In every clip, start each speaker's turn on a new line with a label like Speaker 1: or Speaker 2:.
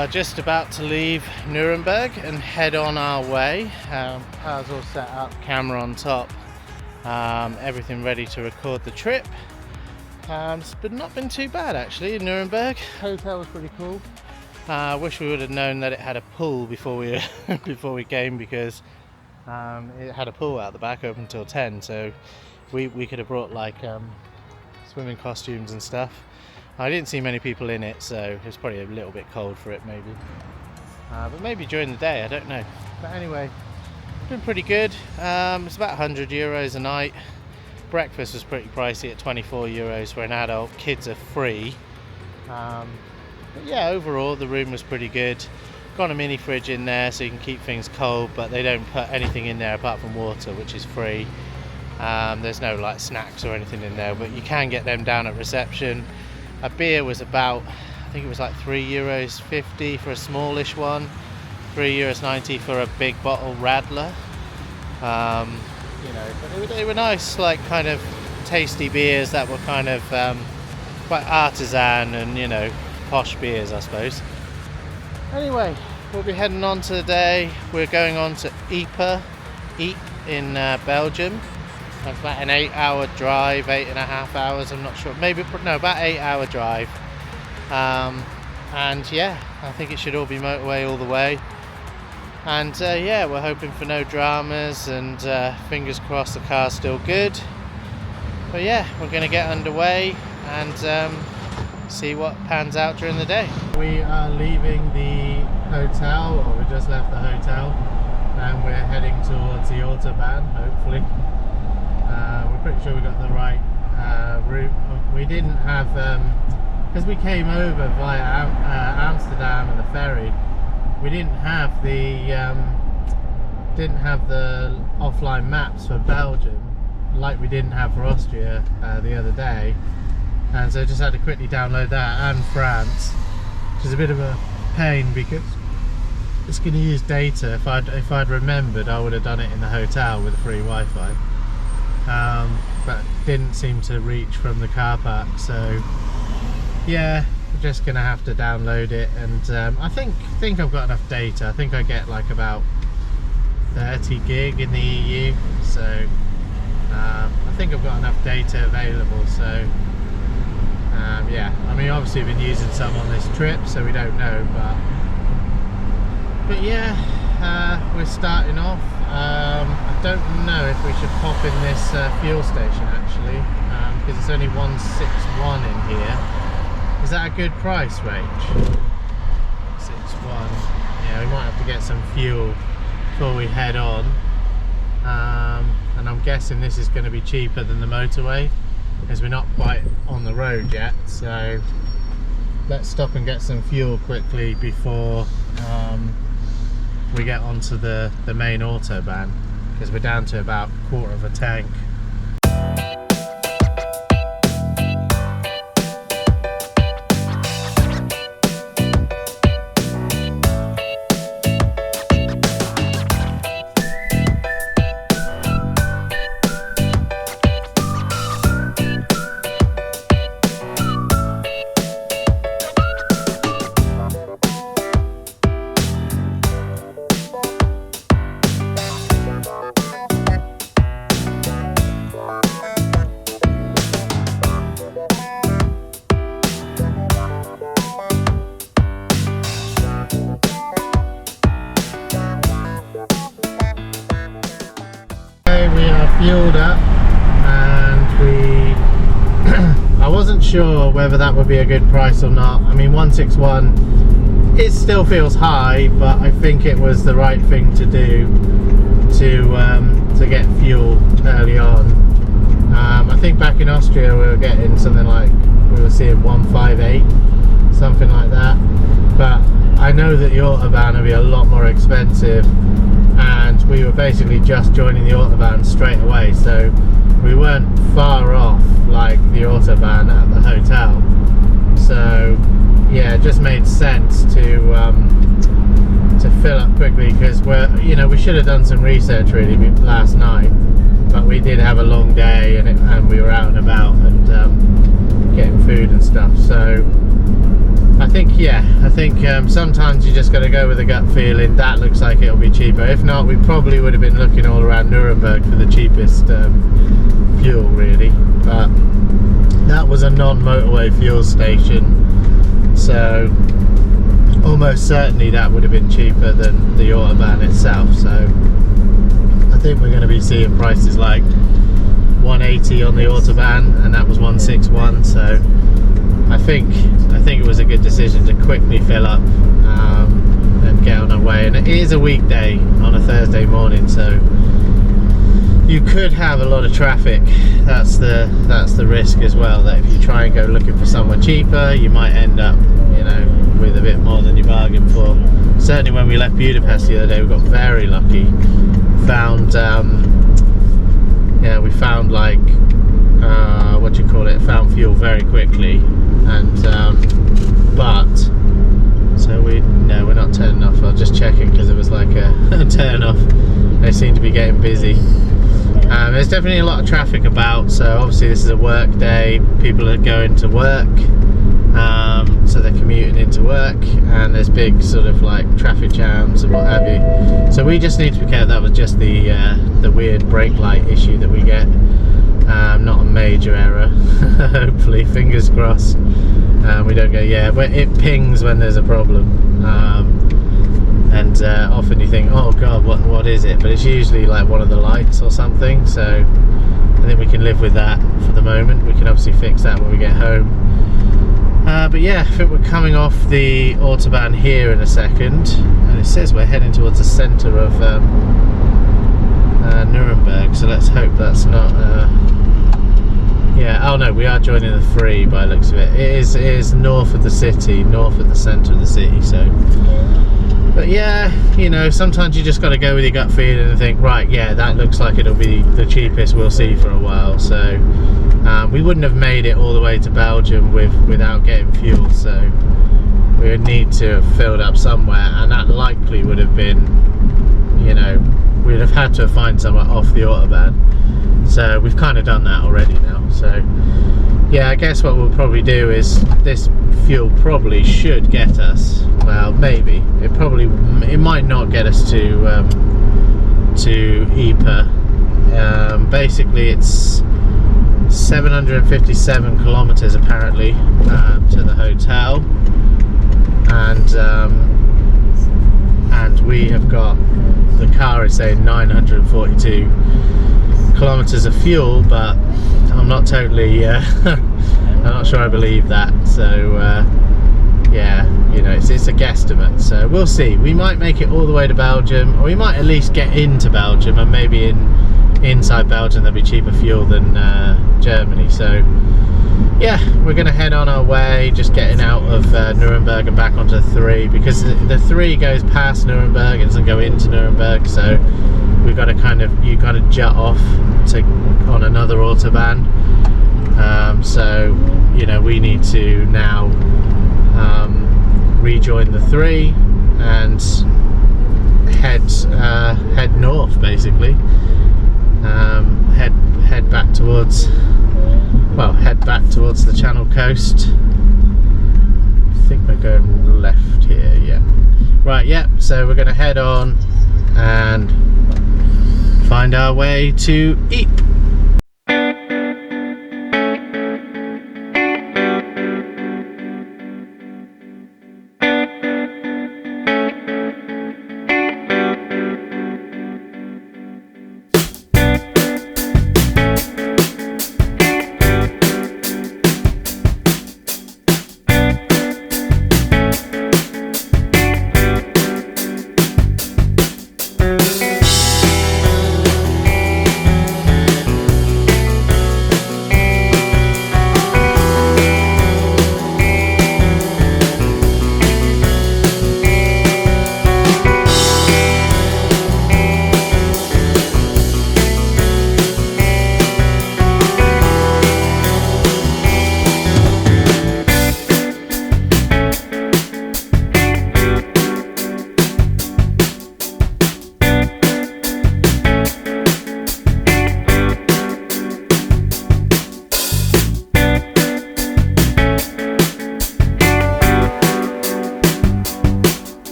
Speaker 1: are just about to leave Nuremberg and head on our way. Car's all set up, camera on top, everything ready to record the trip. It's not been too bad actually in Nuremberg. Hotel was pretty cool. I wish we would have known that it had a pool before we before we came, because it had a pool out the back open until 10, so we could have brought like swimming costumes and stuff. I didn't see many people in it, so it was probably a little bit cold for it maybe. But maybe during the day, I don't know. But anyway, it's been pretty good. It's about 100 euros a night. Breakfast was pretty pricey at 24 euros for an adult. Kids are free. But yeah, overall the room was pretty good. Got a mini fridge in there so you can keep things cold, but they don't put anything in there apart from water, which is free. There's no like snacks or anything in there, but you can get them down at reception. A beer was about, I think it was like €3.50 for a smallish one, €3.90 for a big bottle Radler. You know, but they were nice, like kind of tasty beers that were kind of quite artisan and, you know, posh beers, I suppose. Anyway, we'll be heading on today. We're going on to Ypres in Belgium. It's about an 8-hour drive, 8.5 hours, I'm not sure, maybe, no, about 8-hour drive. And yeah, I think it should all be motorway all the way. And yeah, we're hoping for no dramas, and fingers crossed the car's still good. But yeah, we're going to get underway and see what pans out during the day. We are leaving the hotel, or we just left the hotel, and we're heading towards the Autobahn, hopefully. We're pretty sure we got the right route. We didn't have, because we came over via Amsterdam and the ferry, we didn't have the offline maps for Belgium like we didn't have for Austria the other day, and so I just had to quickly download that, and France, which is a bit of a pain because it's going to use data. If I'd remembered, I would have done it in the hotel with free Wi-Fi. But didn't seem to reach from the car park, so yeah, we're just gonna have to download it. And I think I've got enough data. I think I get like about 30 gig in the EU, so I think I've got enough data available. So yeah, I mean, obviously we've been using some on this trip, so we don't know, but yeah, we're starting off. I don't know if we should pop in this fuel station actually, because it's only 161 in here. Is that a good price range? 61. Yeah, we might have to get some fuel before we head on. And I'm guessing this is going to be cheaper than the motorway, because we're not quite on the road yet. So let's stop and get some fuel quickly before we get onto the main Autobahn, because we're down to about a quarter of a tank. Fueled up, and I wasn't sure whether that would be a good price or not. I mean, 161, it still feels high, but I think it was the right thing to do to get fuel early on. I think back in Austria we were getting something like, we were seeing 158, something like that, but I know that the Autobahn will be a lot more expensive, and we were basically just joining the Autobahn straight away, so we weren't far off like the Autobahn at the hotel. So yeah, it just made sense to fill up quickly, because we should have done some research really last night, but we did have a long day, and we were out and about and getting food and stuff. So I think yeah, I think sometimes you just got to go with a gut feeling. That looks like it'll be cheaper. If not, we probably would have been looking all around Nuremberg for the cheapest fuel, really. But that was a non-motorway fuel station, so almost certainly that would have been cheaper than the Autobahn itself. So I think we're going to be seeing prices like 180 on the Autobahn, and that was 161. So I think it was a good decision to quickly fill up and get on our way. And it is a weekday on a Thursday morning, so you could have a lot of traffic. That's the risk as well, that if you try and go looking for somewhere cheaper, you might end up, you know, with a bit more than you bargained for. Certainly when we left Budapest the other day, we got very lucky. Found we found like what do you call it? Found fuel very quickly, and we're not turning off. I was just checking because it was like a turn off. They seem to be getting busy. There's definitely a lot of traffic about, so obviously this is a work day. People are going to work, so they're commuting into work, and there's big sort of like traffic jams and what have you. So we just need to be careful. That was just the weird brake light issue that we get. Not a major error. Hopefully, fingers crossed. We don't go, yeah, but it pings when there's a problem. And often you think, oh god, what is it? But it's usually like one of the lights or something. So I think we can live with that for the moment. We can obviously fix that when we get home. But yeah, I think we're coming off the Autobahn here in a second, and it says we're heading towards the centre of Nuremberg, so let's hope that's not yeah, oh no, we are joining the 3 by the looks of it. It is north of the city, north of the centre of the city. So but yeah, you know, sometimes you just got to go with your gut feeling and think, right, yeah, that looks like it'll be the cheapest we'll see for a while. So we wouldn't have made it all the way to Belgium without getting fuel, so we would need to have filled up somewhere, and that likely would have been, you know, we'd have had to find somewhere off the Autobahn. So we've kind of done that already now. So yeah, I guess what we'll probably do is, this fuel probably should get us, well, maybe it might not get us to Ypres. Basically it's 757 kilometers apparently to the hotel, and we have got, the car is saying 942 kilometers of fuel, but I'm not totally I'm not sure I believe that. So yeah, you know, it's a guesstimate, so we'll see. We might make it all the way to Belgium, or we might at least get into Belgium, and maybe inside Belgium there'll be cheaper fuel than Germany. So yeah, we're going to head on our way, just getting out of Nuremberg and back onto the 3, because the 3 goes past Nuremberg, it doesn't go into Nuremberg, so we've got to you kind of jut off on another Autobahn. So you know, we need to now rejoin the 3 and head north, basically. Head back towards the Channel coast. I think we're going left here, yeah. Right, yeah, so we're going to head on and find our way to Ypres.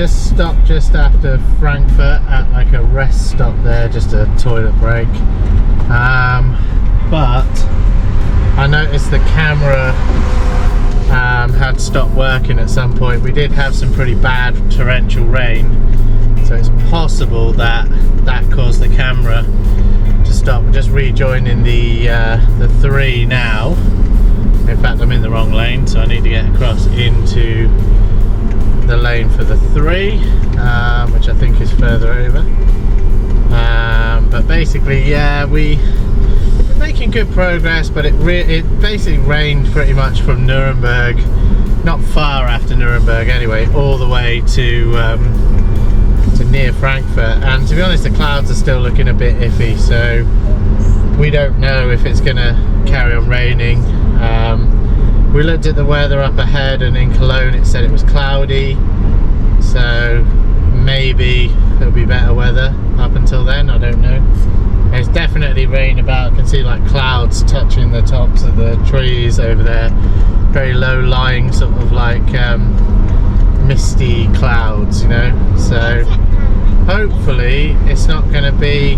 Speaker 1: just stopped just after Frankfurt at like a rest stop there, just a toilet break. But I noticed the camera had stopped working at some point. We did have some pretty bad torrential rain, so it's possible that that caused the camera to stop. We're just rejoining the 3 now. In fact, I'm in the wrong lane, so I need to get across into the lane for the 3, which I think is further over. But basically, yeah, we're making good progress, but it basically rained pretty much from Nuremberg, not far after Nuremberg anyway, all the way to near Frankfurt. And to be honest, the clouds are still looking a bit iffy, so we don't know if it's going to carry on raining. We looked at the weather up ahead, and in Cologne it said it was cloudy, so maybe there'll be better weather up until then. I don't know. There's definitely rain about. I can see like clouds touching the tops of the trees over there, very low lying, sort of like misty clouds, you know, so hopefully it's not going to be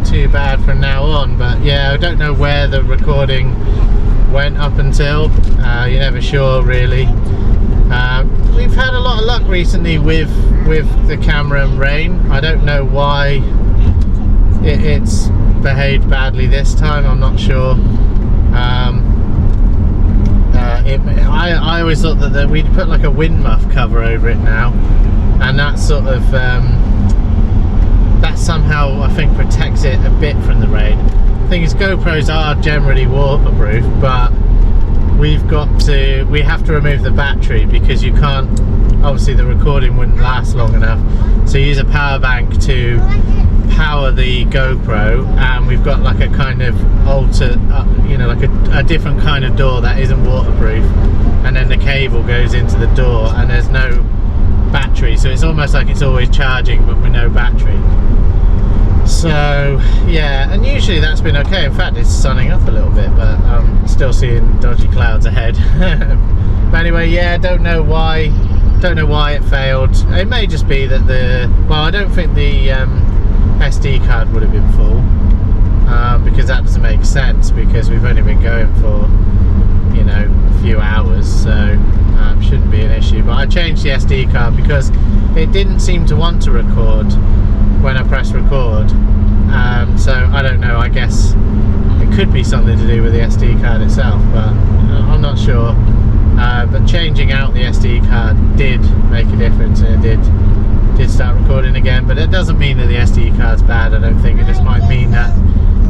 Speaker 1: too bad from now on. But yeah, I don't know where the recording went up until. You're never sure really. We've had a lot of luck recently with the camera and rain. I don't know why it's behaved badly this time. I'm not sure. I always thought that we'd put like a wind muff cover over it now, and that sort of that somehow I think protects it a bit from the rain. The thing is, GoPros are generally waterproof, but we have to remove the battery because you can't, obviously the recording wouldn't last long enough, so you use a power bank to power the GoPro, and we've got like a kind of you know, like a different kind of door that isn't waterproof, and then the cable goes into the door and there's no battery, so it's almost like it's always charging but with no battery. So yeah, and usually that's been okay. In fact, it's sunning up a little bit, but I'm still seeing dodgy clouds ahead. But anyway, yeah, don't know why it failed. It may just be that well, I don't think the SD card would have been full, because that doesn't make sense, because we've only been going for, you know, a few hours, so shouldn't be an issue. But I changed the SD card because it didn't seem to want to record when I press record, so I don't know, I guess it could be something to do with the SD card itself, but I'm not sure. But changing out the SD card did make a difference, and it did start recording again. But it doesn't mean that the SD card's bad, I don't think. It just might mean that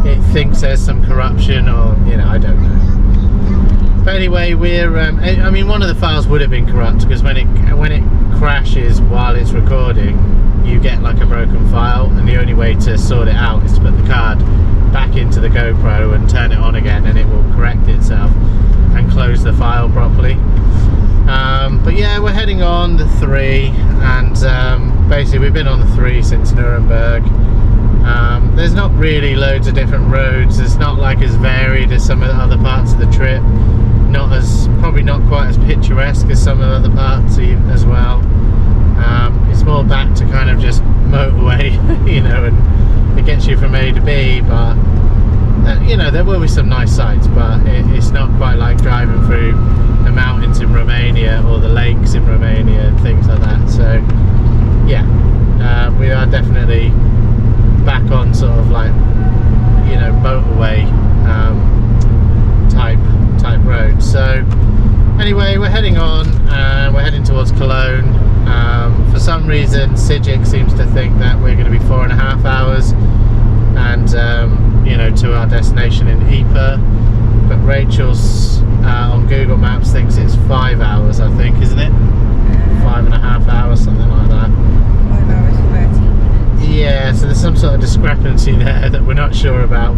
Speaker 1: it thinks there's some corruption, or, you know, I don't know. But anyway, we're I mean, one of the files would have been corrupt, because when it crashes while it's recording, you get like a broken file, and the only way to sort it out is to put the card back into the GoPro and turn it on again, and it will correct itself and close the file properly. But yeah, we're heading on the 3, and basically we've been on the 3 since Nuremberg. There's not really loads of different roads. It's not like as varied as some of the other parts of the trip. Probably not quite as picturesque as some of the other parts as well. It's more back to kind of just motorway, you know, and it gets you from A to B, but you know, there will be some nice sights, but it's not quite like driving through the mountains in Romania or the lakes in Romania and things like that. So yeah, we are definitely back on sort of like, you know, motorway type road. So anyway, we're heading on, and we're heading towards Cologne. For some reason, Sijic seems to think that we're going to be 4.5 hours, and you know, to our destination in Ypres. But Rachel's on Google Maps thinks it's 5 hours, I think, isn't it? 5.5 hours, something like that.
Speaker 2: 5 hours 13 minutes.
Speaker 1: Yeah, so there's some sort of discrepancy there that we're not sure about.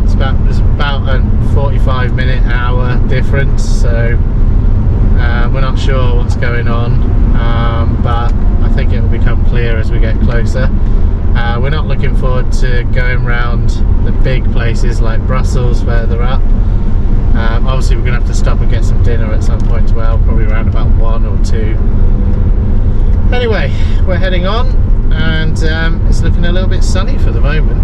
Speaker 1: There's about a 45-minute hour difference, so we're not sure what's going on, but I think it will become clear as we get closer. We're not looking forward to going around the big places like Brussels further up. Obviously we're going to have to stop and get some dinner at some point as well, probably around about 1 or 2. Anyway, we're heading on, and it's looking a little bit sunny for the moment.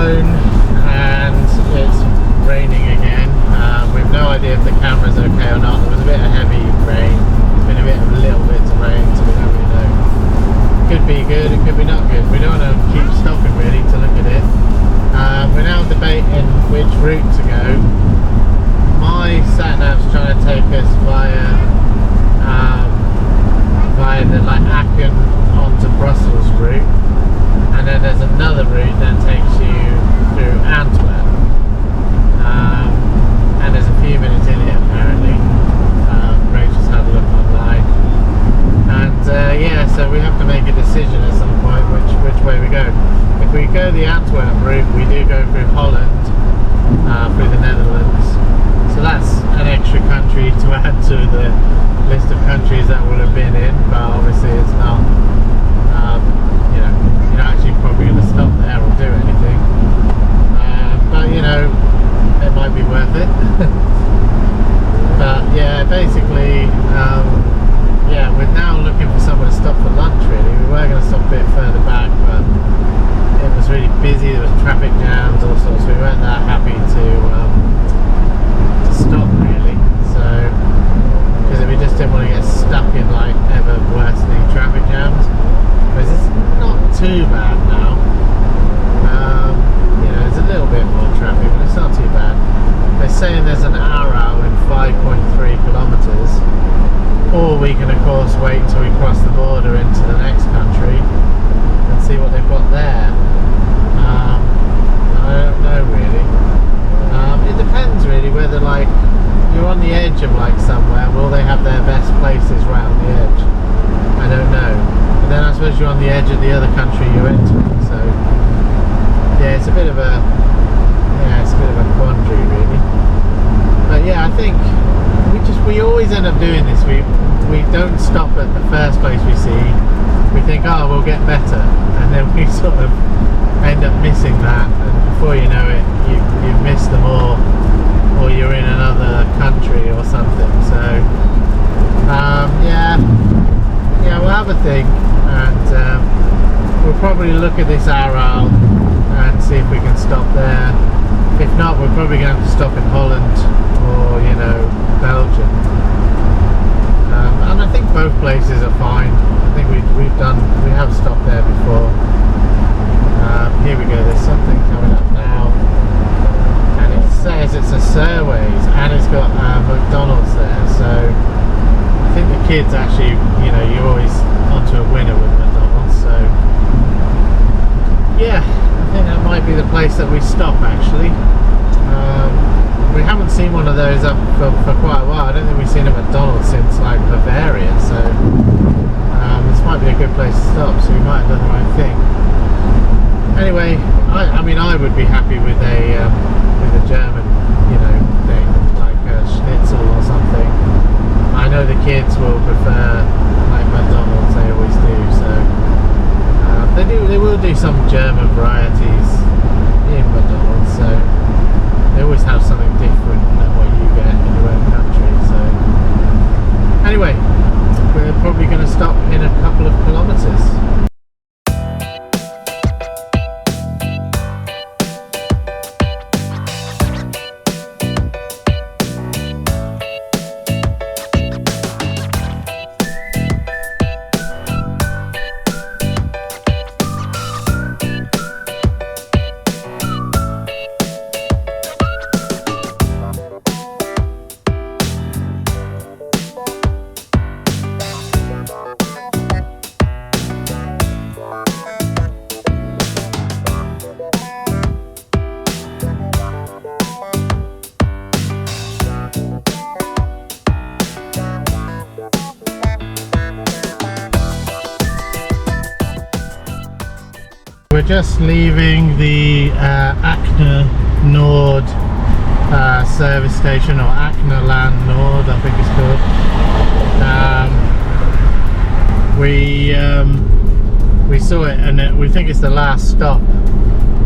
Speaker 1: And it's raining again. We've no idea if the camera's okay or not. There was a bit of heavy rain. It's been a little bit of rain, so we don't really know. Could be good, it could be not good. We don't want to keep stopping really to look at it. We're now debating which route to go. My sat-nav's trying to take us via the Aachen onto Brussels route. And then there's another route that takes you through Antwerp, and there's a few minutes in it apparently. Rachel's had a look online, and yeah, so we have to make a decision at some point which way we go. If we go the Antwerp route, we do go through Holland, through the Netherlands, so that's an extra country to add to the list of countries that we'll have been in, but obviously it's not. You're not actually probably going to stop there or do anything, but you know, it might be worth it. But yeah, basically, yeah, we're now looking for somewhere to stop for lunch really. We were going to stop a bit further back, but it was really busy, there was traffic jams, all sorts, so we weren't that happy to stop really, so because we just didn't want to get stuck in like ever worsening traffic jams. Because it's not too bad now. You know, there's a little bit more traffic, but it's not too bad. They're saying there's an hour out in 5.3 kilometres, or we can of course wait till we cross the border into the next country and see what they've got there. I don't know really. It depends really whether like you're on the edge of like somewhere, will they have their best places right on the edge? I don't know. But then I suppose you're on the edge of the other country you're entering, so yeah, it's a bit of a quandary really. But yeah, I think we always end up doing this. We we don't stop at the first place we see. We think, oh, we'll get better, and then we sort of end up missing that, and before you know it, you've missed them all, or you're in another country or something. So yeah, we'll have a think, and we'll probably look at this Aral and see if we can stop there. If not, we're probably going to have to stop in Holland or, you know, Belgium. And I think both places are fine. I think we have stopped there before. Here we go, there's something coming up now. And it says it's a Surveys, and it's got McDonald's there. So I think the kids actually, you know, you're always onto a winner with McDonald's. So yeah, I think that might be the place that we stop actually. We haven't seen one of those up for quite a while. I don't think we've seen a McDonald's since like Bavaria, so this might be a good place to stop, so we might have done the right thing. Anyway, I mean I would be happy with a German, you know, thing, like a schnitzel or something. I know the kids will prefer like McDonald's, they always do, so they will do some German varieties in McDonald's, so they always have something different than what you get in your own country. So anyway, we're probably going to stop in a couple of kilometres. We're just leaving the Akne Nord service station, or Akne Land Nord I think it's called. We saw it, and we think it's the last stop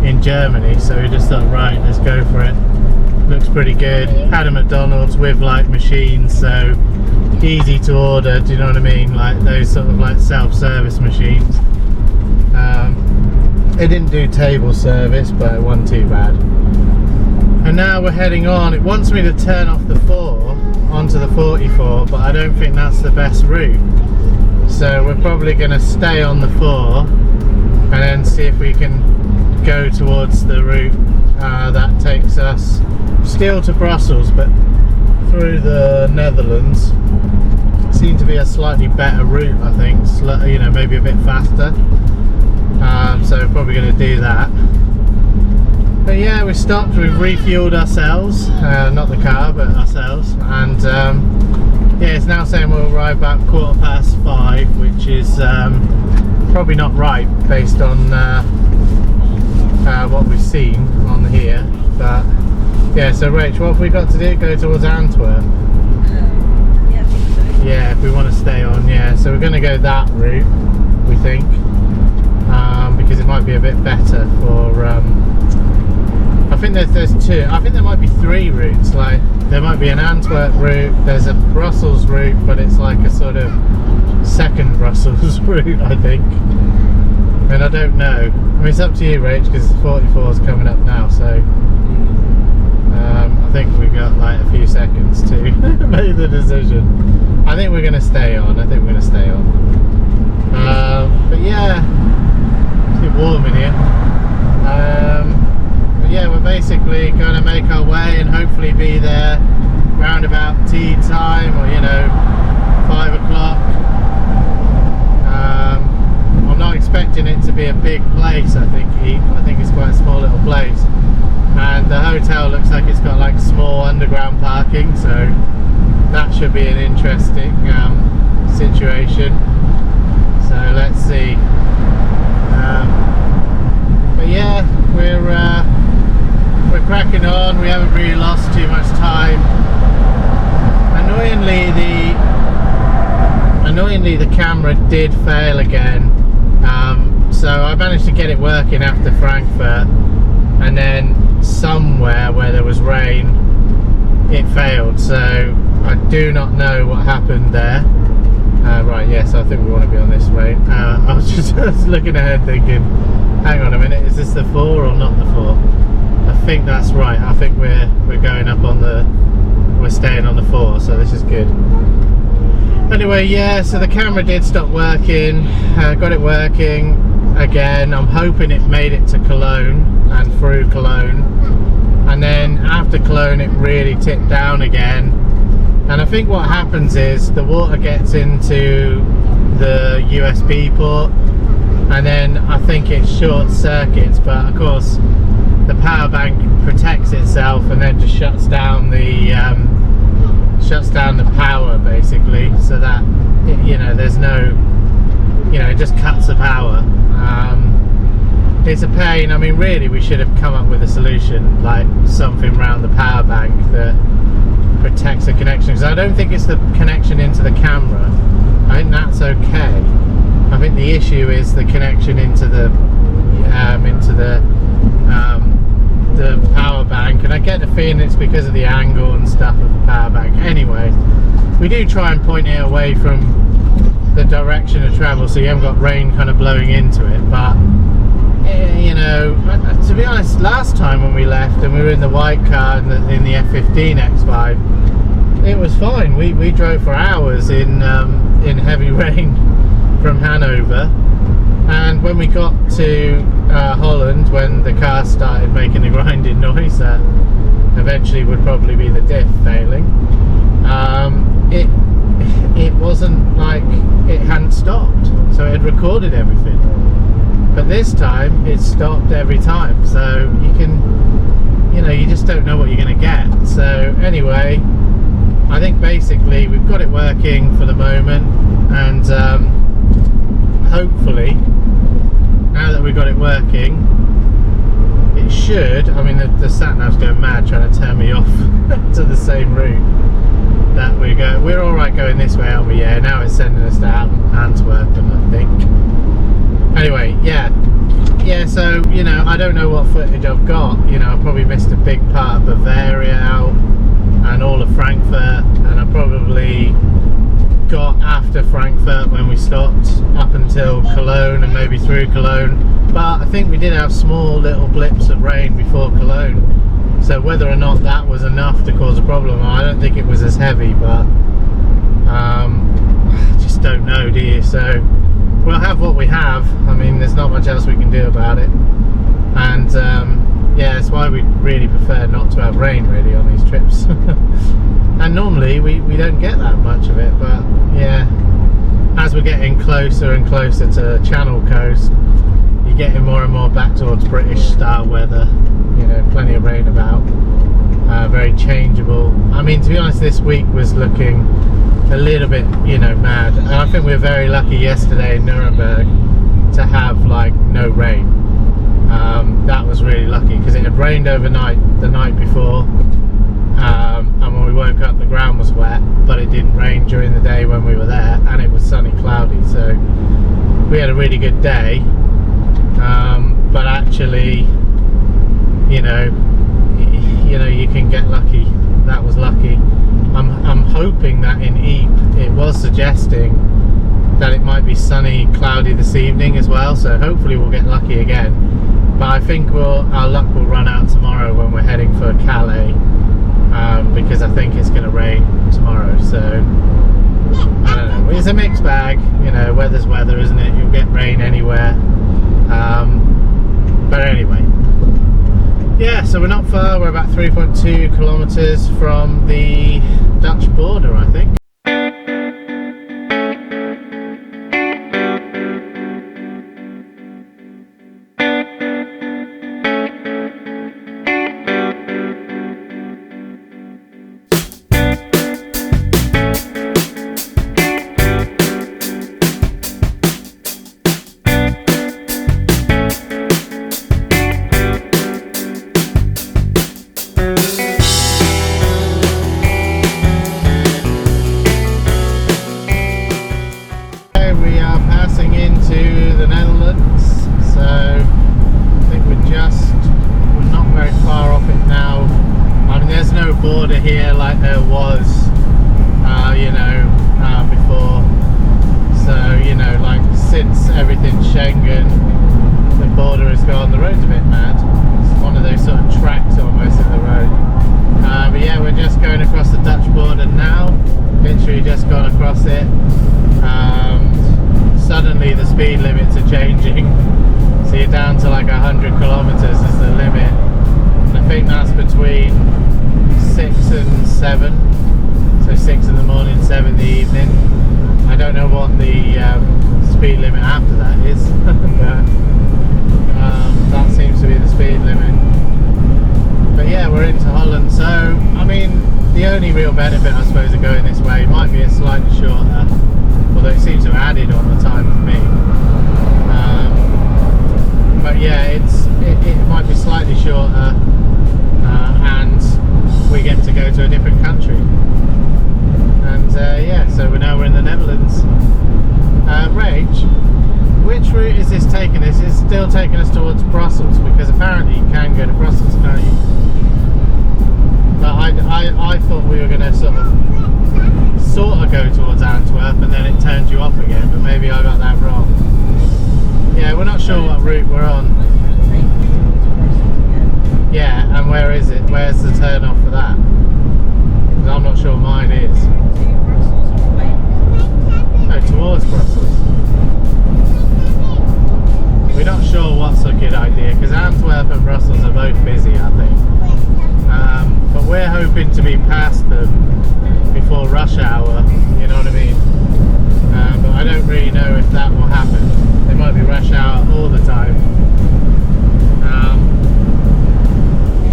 Speaker 1: in Germany, so we just thought, right, let's go for it. Looks pretty good. Had a McDonald's with like machines, so easy to order, do you know what I mean, like those sort of like self-service machines. It didn't do table service, but it wasn't too bad. And now we're heading on. It wants me to turn off the 4 onto the 44, but I don't think that's the best route. So we're probably going to stay on the 4 and then see if we can go towards the route that takes us still to Brussels, but through the Netherlands. Seems to be a slightly better route, I think. You know, maybe a bit faster. So we're probably going to do that. But yeah, we stopped, we've refueled ourselves, not the car but ourselves, and yeah, it's now saying we'll arrive about 5:15, which is probably not right based on what we've seen on here. But yeah, so Rach, what have we got to do? Go towards Antwerp?
Speaker 2: Yeah, I think so.
Speaker 1: Yeah, if we want to stay on, yeah, so we're going to go that route, we think. Because it might be a bit better for I think there's 2, I think there might be 3 routes. Like there might be an Antwerp route, there's a Brussels route, but it's like a sort of second Brussels route, I think, and I don't know. I mean, it's up to you, Rach, because 44 is coming up now, so I think we've got like a few seconds to make the decision. I think we're going to stay on. But yeah, it's a bit warm in here. But yeah, we're basically going to make our way and hopefully be there round about tea time, or you know, 5 o'clock. I'm not expecting it to be a big place. I think it's quite a small little place, and the hotel looks like it's got like small underground parking, so that should be an interesting situation. So let's see. But yeah, we're cracking on. We haven't really lost too much time. Annoyingly, unfortunately the camera did fail again. So I managed to get it working after Frankfurt, and then somewhere where there was rain it failed, so I do not know what happened there. Right, yes, I think we want to be on this lane. I was just looking ahead thinking, hang on a minute, is this the 4 or not the 4? I think that's right. I think we're going up on we're staying on the 4, so this is good. Anyway, yeah, so the camera did stop working. Got it working again. I'm hoping it made it to Cologne and through Cologne, and then after Cologne it really tipped down again. And I think what happens is the water gets into the USB port, and then I think it short circuits, but of course the power bank protects itself and then just shuts down the power basically, so that there's no, it just cuts the power. It's a pain. I mean, really we should have come up with a solution, like something around the power bank that protects the connection, because I don't think it's the connection into the camera. I think that's okay. I think the issue is the connection into the power bank, and I get the feeling it's because of the angle and stuff of the power bank. Anyway, we do try and point it away from the direction of travel so you haven't got rain kind of blowing into it, but to be honest, last time when we left and we were in the white car in the F15 X5, it was fine. We drove for hours in heavy rain from Hanover, and when we got to Holland, when the car started making a grinding noise that eventually would probably be the diff failing, it wasn't like it hadn't stopped, so it had recorded everything. But this time it stopped every time, so you just don't know what you're going to get. So anyway, I think basically we've got it working for the moment, and hopefully now that we've got it working, it should, I mean the sat-nav's going mad trying to turn me off to the same route that we're going. We're alright going this way, aren't we? Yeah, now it's sending us to Antwerp, I think. Anyway, yeah, so I don't know what footage I've got. I probably missed a big part of Bavaria out and all of Frankfurt, and I probably got after Frankfurt when we stopped up until Cologne and maybe through Cologne, but I think we did have small little blips of rain before Cologne, so whether or not that was enough to cause a problem, I don't think it was as heavy, but I just don't know, do you? So we'll have what we have. I mean, there's not much else we can do about it, and yeah, that's why we really prefer not to have rain really on these trips. And normally we don't get that much of it, but yeah, as we're getting closer and closer to Channel Coast, you're getting more and more back towards British style weather. Plenty of rain about, very changeable. I mean, to be honest, this week was looking a little bit mad, and I think we were very lucky yesterday in Nuremberg to have like no rain. That was really lucky, because it had rained overnight the night before, and when we woke up the ground was wet, but it didn't rain during the day when we were there, and it was sunny, cloudy, so we had a really good day. But actually, you can get lucky. That was lucky. I'm hoping that in Ypres it was suggesting that it might be sunny, cloudy this evening as well, so hopefully we'll get lucky again. But I think our luck will run out tomorrow when we're heading for Calais, because I think it's going to rain tomorrow. So I don't know, it's a mixed bag. Weather's weather, isn't it? You'll get rain anywhere. But anyway, yeah, so we're not far. We're about 3.2 kilometers from the Dutch border, I think. border now. Literally just gone across it. Suddenly the speed limits are changing. So you're down to like 100 kilometers is the limit. And I think that's between 6 and 7. So 6 in the morning, 7 in the evening. I don't know what the speed limit after that is, but that seems to be the speed limit. But yeah, we're into Holland, so I mean the only real benefit I suppose of going this way might be it's slightly shorter, although it seems to have added on the time for me. But yeah, it might be slightly shorter, and we get to go to a different country. And yeah, so we're in the Netherlands. Rach, which route is this taking us? It's still taking us towards Brussels, because apparently you can go to Brussels, can't you? But I thought we were going to sort of go towards Antwerp and then it turned you off again, but maybe I got that wrong. Yeah, we're not sure what route we're on. Yeah, and where is it? Where's the turn off for that? Because I'm not sure mine is. Oh, towards Brussels. We're not sure what's a good idea, because Antwerp and Brussels are both busy, I think. But we're hoping to be past them before rush hour, you know what I mean? But I don't really know if that will happen. It might be rush hour all the time.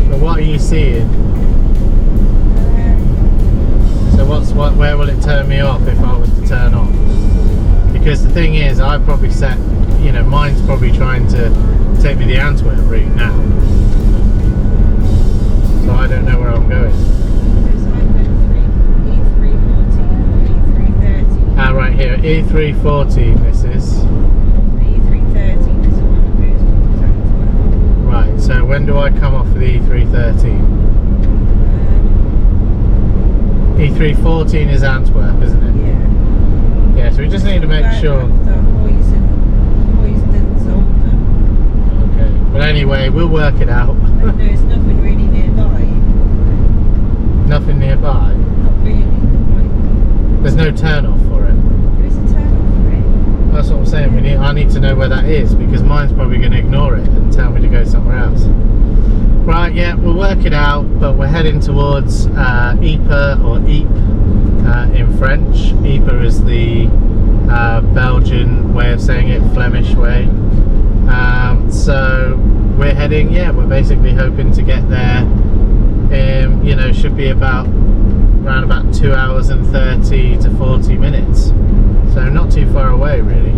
Speaker 1: But what are you seeing? So where will it turn me off if I was to turn off? Because the thing is, I've probably set, you know, mine's probably trying to take me the Antwerp route now. So I don't know where I'm going. Ah, right here, E314 this is.
Speaker 2: The E313 is the one that goes towards Antwerp.
Speaker 1: Right, so when do I come off of the E313? E314 is Antwerp, isn't it?
Speaker 2: Yeah.
Speaker 1: Yeah, so we just need to make sure. Okay, but anyway, we'll work it out.
Speaker 2: There's nothing really nearby.
Speaker 1: Nothing nearby?
Speaker 2: Not really.
Speaker 1: There's no turn off for it.
Speaker 2: There is a turn off for it.
Speaker 1: That's what I'm saying. I need to know where that is, because mine's probably going to ignore it and tell me to go somewhere else. Right, yeah, we'll work it out, but we're heading towards Ypres, or Ypres in French. Ypres is the Belgian way of saying it, Flemish way. So we're heading, we're basically hoping to get there, you know, should be around about 2 hours and 30 to 40 minutes. So not too far away really.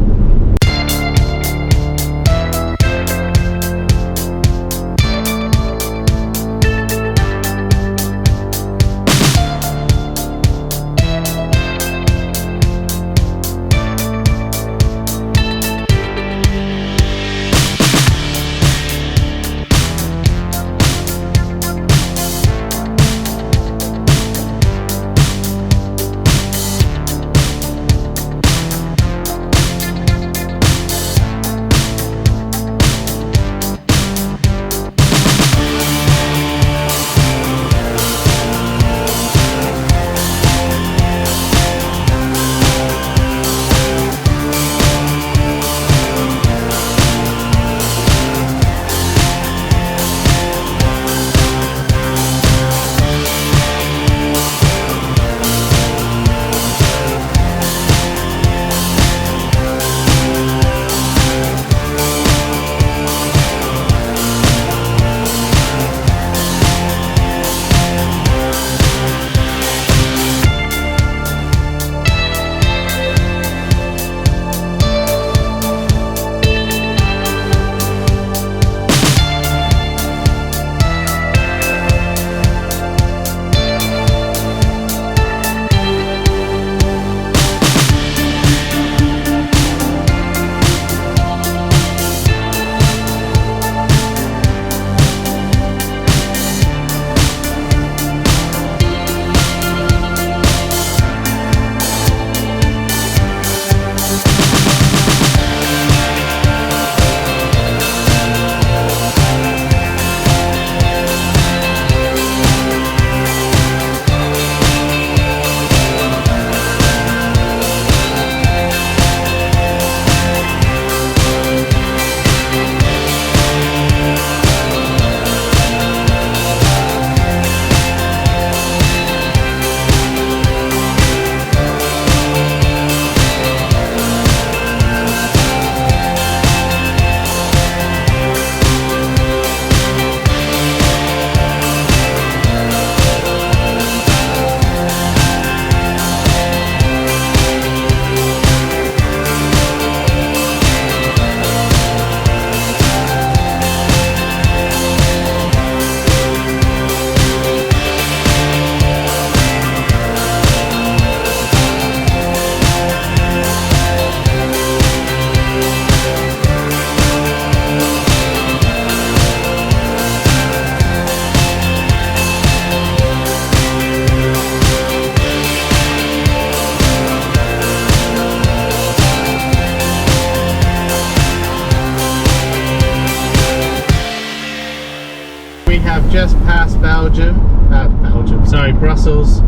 Speaker 1: Brussels.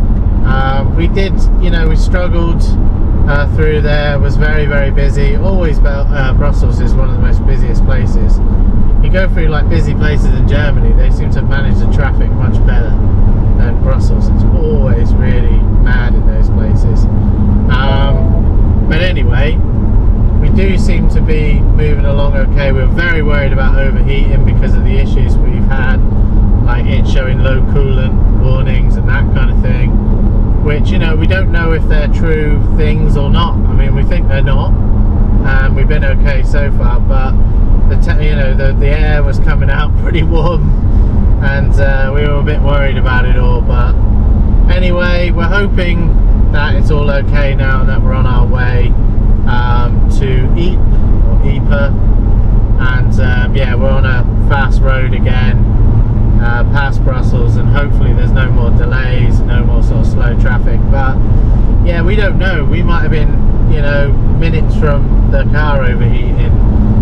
Speaker 1: We did, we struggled through there. It was very, very busy. Always Brussels is one of the most busiest places. You go through like busy places in Germany, they seem to manage the traffic much better than Brussels. It's always really mad in those places. But anyway, we do seem to be moving along okay. We're very worried about overheating because of the issues we've had, like it showing low coolant warnings and that kind of thing, which, we don't know if they're true things or not. I mean, we think they're not, and we've been okay so far, but the air was coming out pretty warm, and we were a bit worried about it all. But anyway, we're hoping that it's all okay now, that we're on our way to Ypres, and yeah, we're on a fast road again past Brussels, and hopefully there's no more delays, no more sort of slow traffic. But yeah, we don't know, we might have been minutes from the car overheating.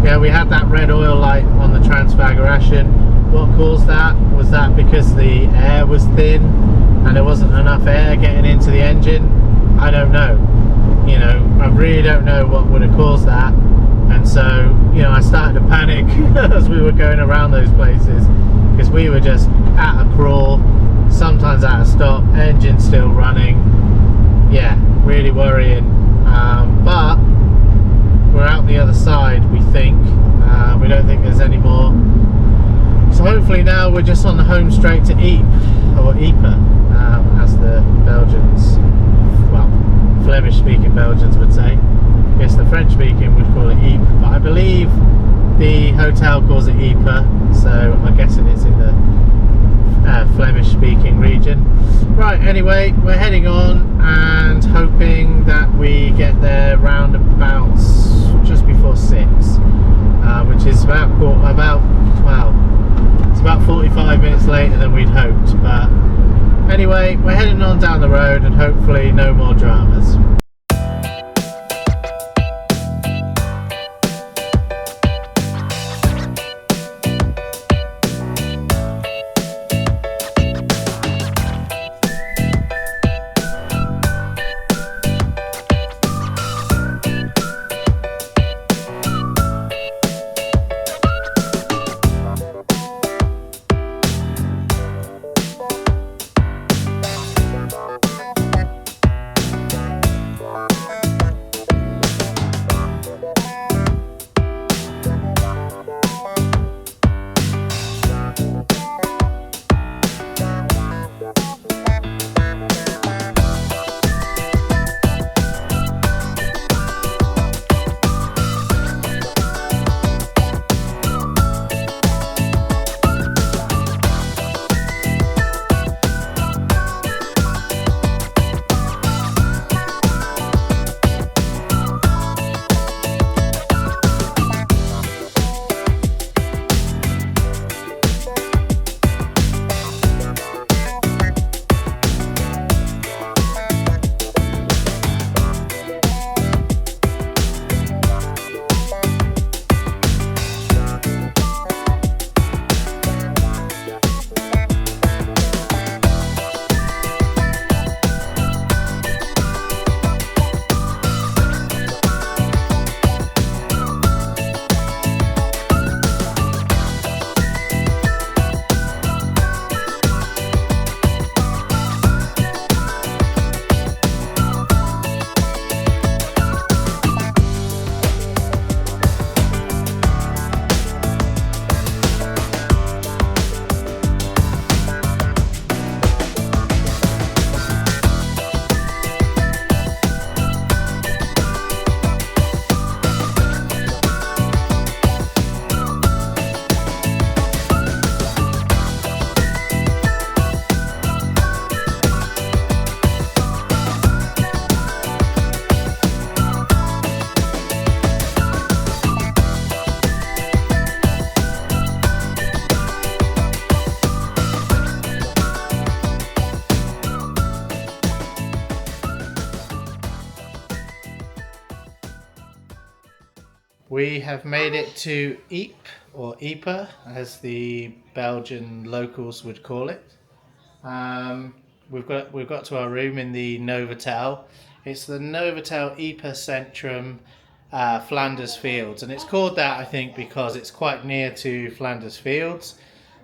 Speaker 1: Yeah, we had that red oil light on the Transfiguration. What caused that? Was that because the air was thin and there wasn't enough air getting into the engine? I don't know. I really don't know what would have caused that. And so, I started to panic as we were going around those places, because we were just at a crawl, sometimes at a stop, engine still running. Yeah, really worrying. But we're out the other side, we think. We don't think there's any more. So hopefully now we're just on the home straight to Ypres, or Ypres, as the Belgians, well, Flemish-speaking Belgians would say. I guess the French-speaking would call it Ypres, but I believe the hotel calls it Ypres, so I'm guessing it's in the Flemish-speaking region. Right, anyway, we're heading on and hoping that we get there round about just before 6, which is it's about 45 minutes later than we'd hoped. But anyway, we're heading on down the road, and hopefully no more dramas. We have made it to Ypres, or Ypres, as the Belgian locals would call it. We've got to our room in the Novotel. It's the Novotel Ypres Centrum Flanders Fields, and it's called that I think because it's quite near to Flanders Fields.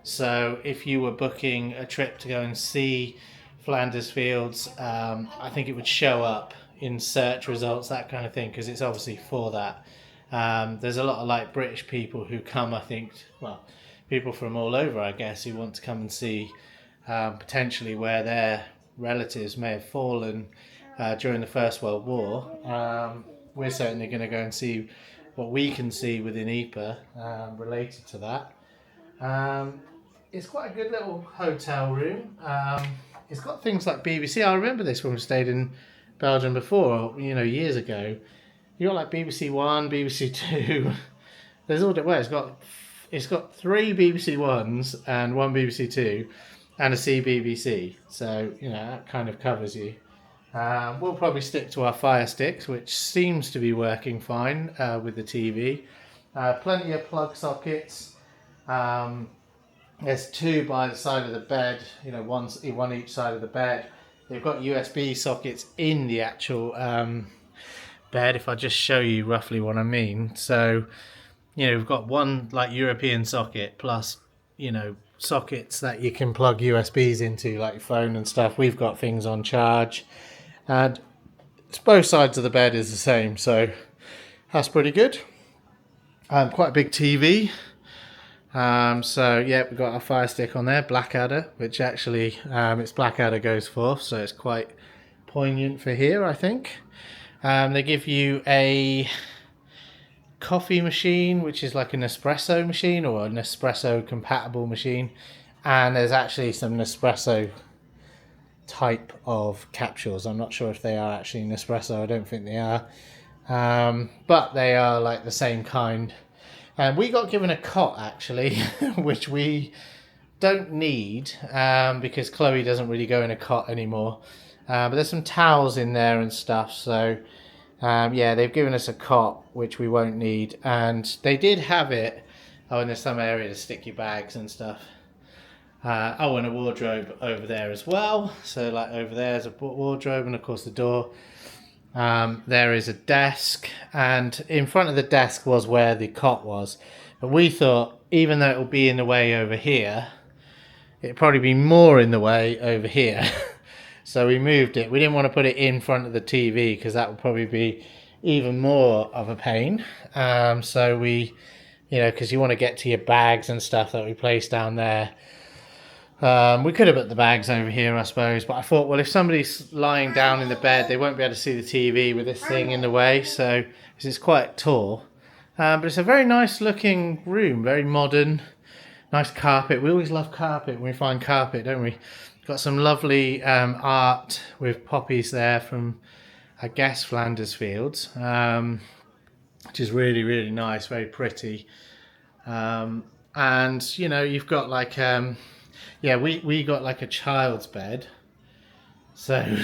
Speaker 1: So if you were booking a trip to go and see Flanders Fields, I think it would show up in search results, that kind of thing, because it's obviously for that. There's a lot of like British people who come, I think, well, people from all over, I guess, who want to come and see potentially where their relatives may have fallen during the First World War. We're certainly going to go and see what we can see within Ypres related to that. It's quite a good little hotel room. It's got things like BBC. I remember this when we stayed in Belgium before, years ago. You got like BBC One, BBC Two. There's all well. It's got 3 BBC Ones and 1 BBC Two, and a CBBC. So that kind of covers you. We'll probably stick to our Fire Sticks, which seems to be working fine with the TV. Plenty of plug sockets. There's 2 by the side of the bed, one each side of the bed. They've got USB sockets in the actual bed, if I just show you roughly what I mean. So, we've got one like European socket plus, sockets that you can plug USBs into, like your phone and stuff. We've got things on charge. And it's both sides of the bed is the same, so that's pretty good. Quite a big TV. So yeah, we've got our Fire Stick on there, Blackadder, which actually its Blackadder goes forth, so it's quite poignant for here, I think. They give you a coffee machine, which is like an espresso machine or an espresso compatible machine, and there's actually some Nespresso type of capsules. I'm not sure if they are actually Nespresso. I don't think they are, but they are like the same kind. And we got given a cot actually, which we don't need because Chloe doesn't really go in a cot anymore. But there's some towels in there and stuff. So yeah, they've given us a cot, which we won't need. And they did have it. Oh, and there's some area to stick your bags and stuff. And a wardrobe over there as well. So like over there is a wardrobe, and of course the door. There is a desk, and in front of the desk was where the cot was. But we thought, even though it will be in the way over here, it'd probably be more in the way over here. So we moved it. We didn't want to put it in front of the TV because that would probably be even more of a pain. So we, because you want to get to your bags and stuff that we placed down there. We could have put the bags over here, I suppose, but I thought, well, if somebody's lying down in the bed, they won't be able to see the TV with this thing in the way, so because it's quite tall. But it's a very nice looking room, very modern, nice carpet. We always love carpet when we find carpet, don't we? Got some lovely art with poppies there from, I guess, Flanders Fields, which is really, really nice, very pretty. And, you've got like... yeah, we got like a child's bed, so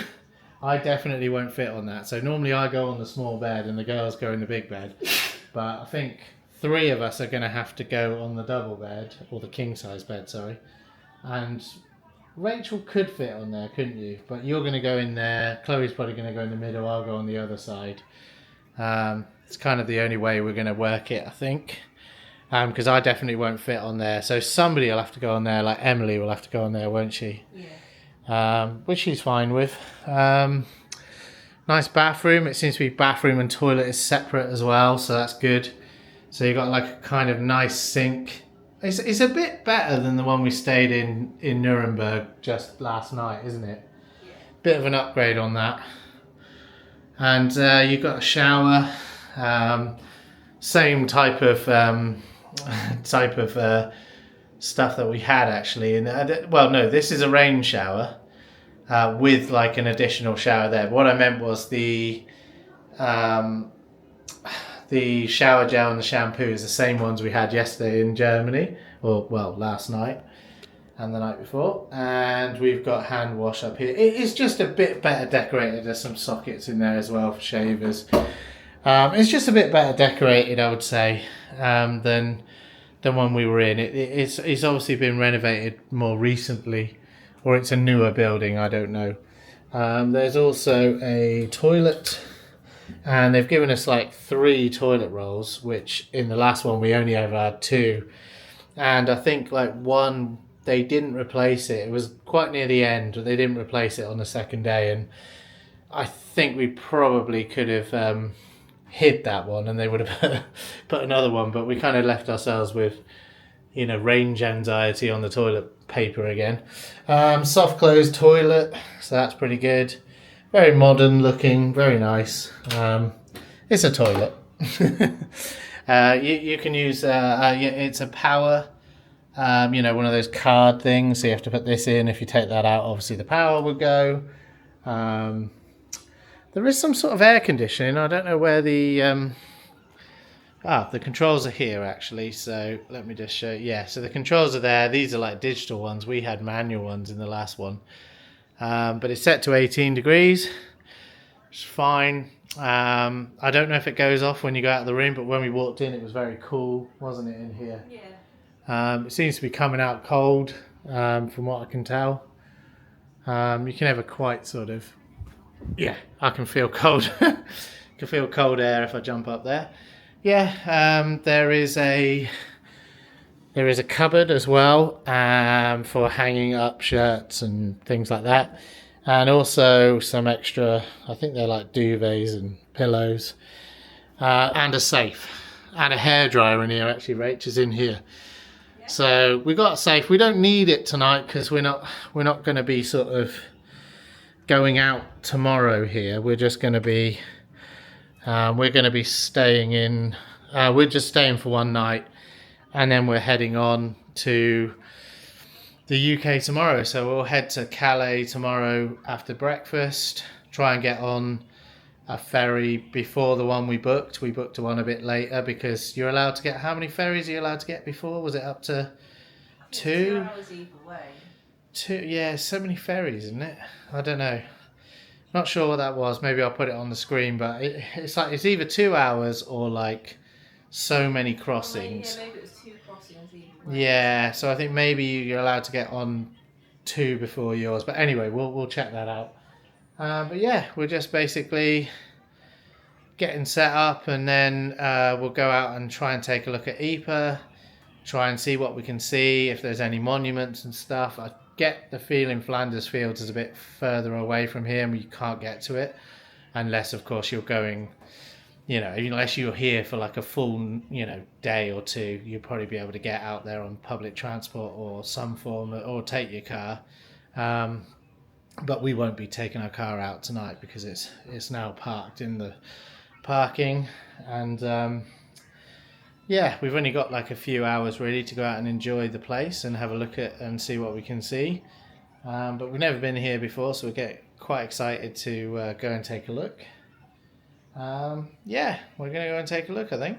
Speaker 1: I definitely won't fit on that. So normally I go on the small bed and the girls go in the big bed, but I think 3 of us are going to have to go on the double bed, or the king size bed, sorry. And Rachel could fit on there, couldn't you? But you're going to go in there, Chloe's probably going to go in the middle, I'll go on the other side. It's kind of the only way we're going to work it, I think. Because I definitely won't fit on there. So somebody will have to go on there, like Emily will have to go on there, won't she? Yeah. Which she's fine with. Nice bathroom. It seems to be bathroom and toilet is separate as well, so that's good. So you've got like a kind of nice sink. It's a bit better than the one we stayed in Nuremberg just last night, isn't it? Yeah. Bit of an upgrade on that. And you've got a shower. Same type of stuff that we had actually. And well, no, this is a rain shower with like an additional shower there. But what I meant was the shower gel and the shampoo is the same ones we had yesterday in Germany, or well, last night and the night before. And we've got hand wash up here. It is just a bit better decorated. There's some sockets in there as well for shavers. It's just a bit better decorated, I would say, than when we were in. It's obviously been renovated more recently, or it's a newer building, I don't know. There's also a toilet, and they've given us like 3 toilet rolls, which in the last one we only ever had 2. And I think like one, they didn't replace it. It was quite near the end, but they didn't replace it on the second day. And I think we probably could have hid that one, and they would have put another one. But we kind of left ourselves with, you know, range anxiety on the toilet paper again. Soft close toilet, so that's pretty good. Very modern looking, very nice. It's a toilet. You can use, it's a power, you know, one of those card things. So you have to put this in. If you take that out, obviously the power would go. There is some sort of air conditioning. I don't know where the controls are here actually. So let me just show you. Yeah, so the controls are there. These are like digital ones. We had manual ones in the last one. But it's set to 18 degrees. It's fine. I don't know if it goes off when you go out of the room, but when we walked in, it was very cool, wasn't it, in here? Yeah. It seems to be coming out cold, from what I can tell. You can never quite sort of... Yeah, I can feel cold. I can feel cold air if I jump up there. Yeah, there is a cupboard as well, for hanging up shirts and things like that. And also some extra, I think they're like duvets and pillows. And a safe. And a hairdryer in here, actually. Rach is in here. Yeah. So we got a safe. We don't need it tonight because we're not going to be sort of going out tomorrow here. We're just going to be, staying in, we're just staying for one night. And then we're heading on to the UK tomorrow. So we'll head to Calais tomorrow after breakfast, try and get on a ferry before the one we booked. We booked one a bit later because you're allowed to get, how many ferries are you allowed to get before? Was it up to 2?
Speaker 2: 2 hours either way.
Speaker 1: 2, yeah, so many ferries, isn't it? I don't know. Not sure what that was. Maybe I'll put it on the screen, but it's like, it's either 2 hours or like so many crossings.
Speaker 2: Maybe it was 2 crossings either way.
Speaker 1: Yeah, so I think maybe you're allowed to get on 2 before yours. But anyway, we'll check that out. But yeah, we're just basically getting set up, and then we'll go out and try and take a look at Ypres, try and see what we can see, if there's any monuments and stuff. I get the feeling Flanders Fields is a bit further away from here and we can't get to it, unless of course you're going, you know, unless you're here for like a full, you know, day or 2, you'll probably be able to get out there on public transport or some form, or take your car. But we won't be taking our car out tonight because it's now parked in the parking. And yeah, we've only got like a few hours really to go out and enjoy the place and have a look at and see what we can see. But we've never been here before, so we get quite excited to go and take a look. Yeah, we're going to go and take a look, I think.